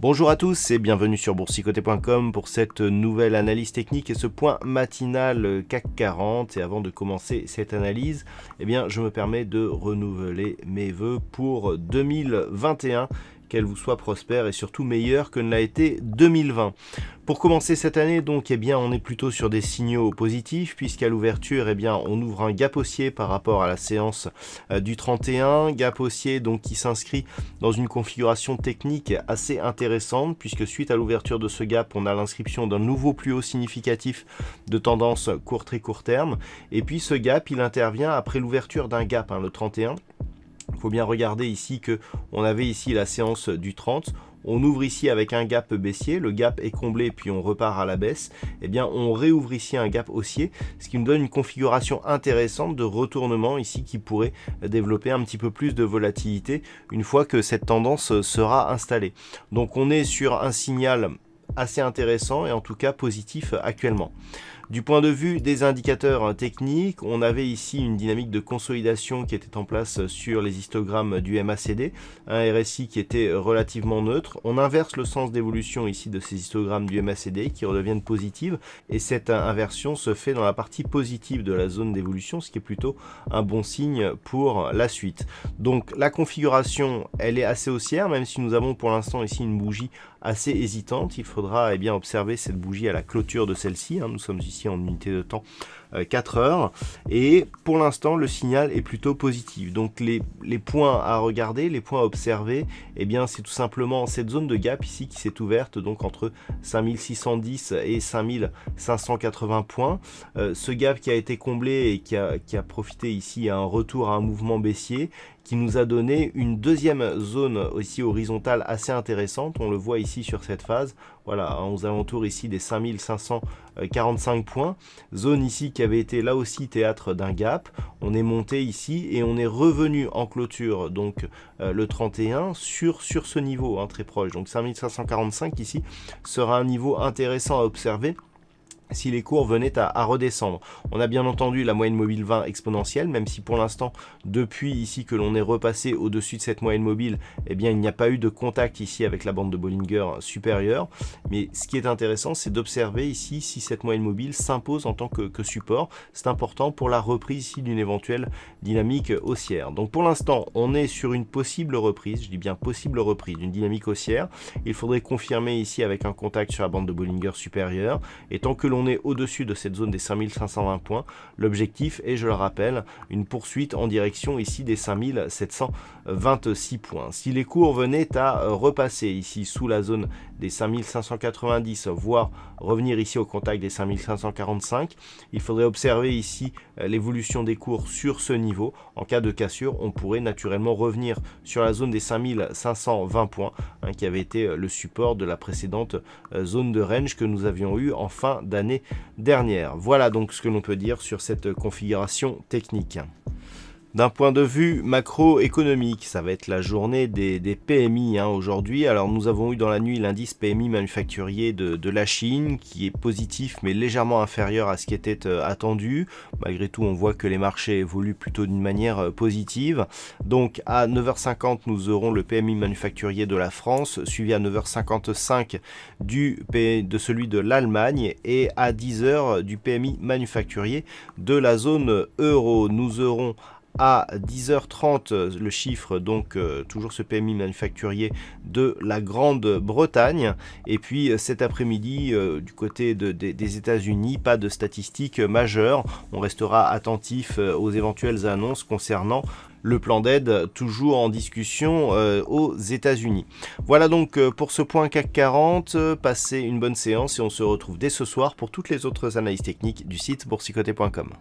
Bonjour à tous et bienvenue sur boursicoté.com pour cette nouvelle analyse technique et ce point matinal CAC 40. Et avant de commencer cette analyse, je me permets de renouveler mes vœux pour 2021. Qu'elle vous soit prospère et surtout meilleure que ne l'a été 2020. Pour commencer cette année, donc, on est plutôt sur des signaux positifs, puisqu'à l'ouverture, on ouvre un gap haussier par rapport à la séance du 31, gap haussier donc qui s'inscrit dans une configuration technique assez intéressante, puisque suite à l'ouverture de ce gap, on a l'inscription d'un nouveau plus haut significatif de tendance très court terme, et puis ce gap, il intervient après l'ouverture d'un gap, le 31. Il faut bien regarder ici que on avait ici la séance du 30. On ouvre ici avec un gap baissier, le gap est comblé puis on repart à la baisse. On réouvre ici un gap haussier, ce qui nous donne une configuration intéressante de retournement ici qui pourrait développer un petit peu plus de volatilité une fois que cette tendance sera installée. Donc on est sur un signal assez intéressant et en tout cas positif actuellement. Du point de vue des indicateurs techniques, on avait ici une dynamique de consolidation qui était en place sur les histogrammes du MACD, un RSI qui était relativement neutre. On inverse le sens d'évolution ici de ces histogrammes du MACD qui redeviennent positives et cette inversion se fait dans la partie positive de la zone d'évolution, ce qui est plutôt un bon signe pour la suite. Donc la configuration, elle est assez haussière, même si nous avons pour l'instant ici une bougie assez hésitante. Il faudra observer cette bougie à la clôture de celle-ci. Nous sommes ici en unité de temps 4 heures et pour l'instant le signal est plutôt positif. Donc les points à regarder, les points à observer, c'est tout simplement cette zone de gap ici qui s'est ouverte donc entre 5610 et 5580 points. Ce gap qui a été comblé et qui a profité ici à un retour à un mouvement baissier qui nous a donné une deuxième zone aussi horizontale assez intéressante. On le voit ici sur cette phase, voilà, aux alentours ici des 5545 points, zone ici qui avait été là aussi théâtre d'un gap. On est monté ici et on est revenu en clôture donc le 31 sur ce niveau très proche, donc 5545 ici sera un niveau intéressant à observer si les cours venaient à redescendre. On a bien entendu la moyenne mobile 20 exponentielle, même si pour l'instant, depuis ici que l'on est repassé au-dessus de cette moyenne mobile, il n'y a pas eu de contact ici avec la bande de Bollinger supérieure. Mais ce qui est intéressant, c'est d'observer ici si cette moyenne mobile s'impose en tant que support. C'est important pour la reprise ici d'une éventuelle dynamique haussière. Donc pour l'instant, on est sur une possible reprise, je dis bien possible reprise d'une dynamique haussière. Il faudrait confirmer ici avec un contact sur la bande de Bollinger supérieure. Et tant que l'on est au-dessus de cette zone des 5520 points, l'objectif est, je le rappelle, une poursuite en direction ici des 5726 points. Si les cours venaient à repasser ici sous la zone des 5590, voire revenir ici au contact des 5545, il faudrait observer ici l'évolution des cours sur ce niveau. En cas de cassure, on pourrait naturellement revenir sur la zone des 5520 points, qui avait été le support de la précédente zone de range que nous avions eu en fin d'année dernière. Voilà donc ce que l'on peut dire sur cette configuration technique. D'un point de vue macroéconomique, ça va être la journée des PMI aujourd'hui. Alors nous avons eu dans la nuit l'indice PMI manufacturier de la Chine qui est positif mais légèrement inférieur à ce qui était attendu. Malgré tout, on voit que les marchés évoluent plutôt d'une manière positive. Donc à 9h50, nous aurons le PMI manufacturier de la France, suivi à 9h55 de celui de l'Allemagne et à 10h du PMI manufacturier de la zone euro. Nous aurons à 10h30 le chiffre, donc toujours ce PMI manufacturier de la Grande-Bretagne. Et puis cet après-midi, du côté des États-Unis, pas de statistiques majeures. On restera attentif aux éventuelles annonces concernant le plan d'aide toujours en discussion aux États-Unis. Voilà donc pour ce point CAC 40. Passez une bonne séance et on se retrouve dès ce soir pour toutes les autres analyses techniques du site boursicoté.com.